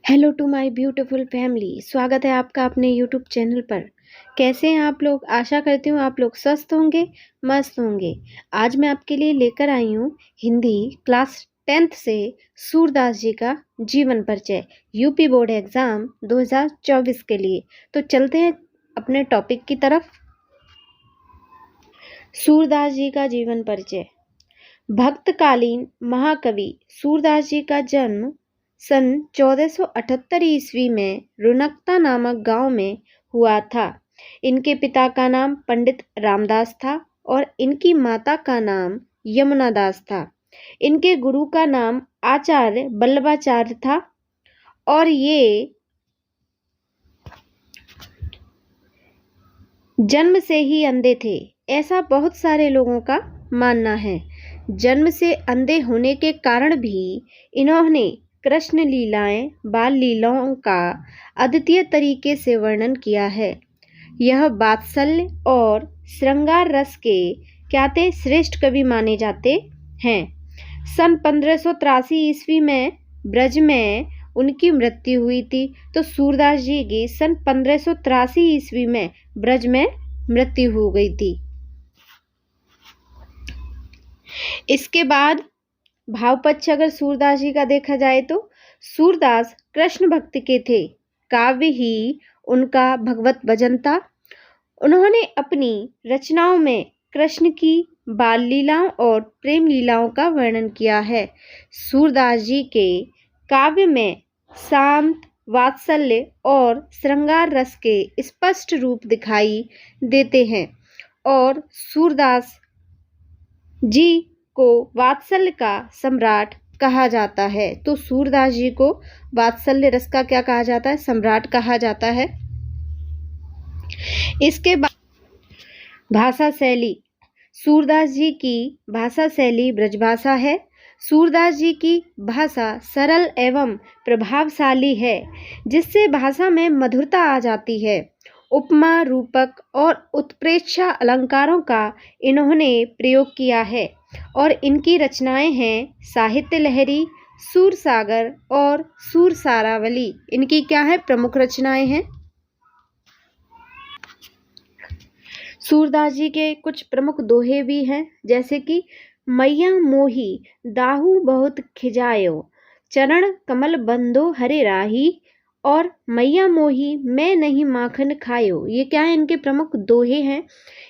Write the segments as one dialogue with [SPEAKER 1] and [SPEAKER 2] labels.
[SPEAKER 1] Hello to my beautiful family. स्वागत है आपका अपने यूट्यूब चैनल पर। कैसे हैं आप लोग? आशा करती हूँ आप लोग स्वस्थ होंगे, मस्त होंगे। आज मैं आपके लिए लेकर आई हूँ हिंदी क्लास 10th से सूरदास जी का जीवन परिचय, यूपी बोर्ड एग्ज़ाम 2024 के लिए। तो चलते हैं अपने टॉपिक की तरफ। सूरदास जी का जीवन परिचय। भक्तकालीन महाकवि सूरदास जी का जन्म सन 1478 ईस्वी में रुनकता नामक गांव में हुआ था। इनके पिता का नाम पंडित रामदास था और इनकी माता का नाम यमुना दास था। इनके गुरु का नाम आचार्य वल्लभाचार्य था और ये जन्म से ही अंधे थे, ऐसा बहुत सारे लोगों का मानना है। जन्म से अंधे होने के कारण भी इन्होंने कृष्ण लीलाएं, बाल लीलाओं का अद्वितीय तरीके से वर्णन किया है। यह वात्सल्य और श्रृंगार रस के ख्याते श्रेष्ठ कवि माने जाते हैं। सन 1583 ईस्वी में ब्रज में उनकी मृत्यु हुई थी। तो सूरदास जी की सन 1583 ईस्वी में ब्रज में मृत्यु हो गई थी। इसके बाद भाव पक्ष अगर सूरदास जी का देखा जाए तो सूरदास कृष्ण भक्त के थे। काव्य ही उनका भगवत भजन था। उन्होंने अपनी रचनाओं में कृष्ण की बाल लीलाओं और प्रेम लीलाओं का वर्णन किया है। सूरदास जी के काव्य में शांत, वात्सल्य और श्रृंगार रस के स्पष्ट रूप दिखाई देते हैं और सूरदास जी को वात्सल्य का सम्राट कहा जाता है। तो सूरदास जी को वात्सल्य रस का क्या कहा जाता है? सम्राट कहा जाता है। इसके बाद भाषा शैली। सूरदास जी की भाषा शैली ब्रजभाषा है। सूरदास जी की भाषा सरल एवं प्रभावशाली है, जिससे भाषा में मधुरता आ जाती है। उपमा, रूपक और उत्प्रेक्षा अलंकारों का इन्होंने प्रयोग किया है और इनकी रचनाएं हैं साहित्य लहरी, सूरसागर और सूरसारावली। इनकी क्या है? प्रमुख रचनाएं हैं। सूरदास जी के कुछ प्रमुख दोहे भी हैं, जैसे कि मैया मोही दाहू बहुत खिजायो, चरण कमल बंदो हरे राही और मैया मोही मैं नहीं माखन खायो। ये क्या है? इनके प्रमुख दोहे हैं।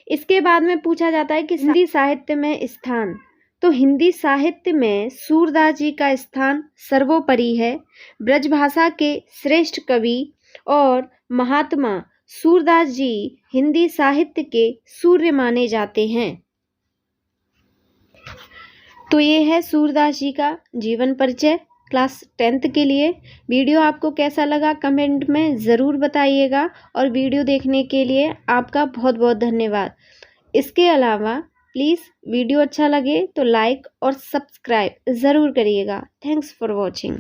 [SPEAKER 1] इसके बाद में पूछा जाता है कि हिंदी साहित्य में स्थान। तो हिंदी साहित्य में सूरदास जी का स्थान सर्वोपरि है। ब्रजभाषा के श्रेष्ठ कवि और महात्मा सूरदास जी हिंदी साहित्य के सूर्य माने जाते हैं। तो ये है सूरदास जी का जीवन परिचय क्लास 10th के लिए। वीडियो आपको कैसा लगा कमेंट में ज़रूर बताइएगा और वीडियो देखने के लिए आपका बहुत बहुत धन्यवाद। इसके अलावा प्लीज़ वीडियो अच्छा लगे तो लाइक और सब्सक्राइब ज़रूर करिएगा। Thanks for watching.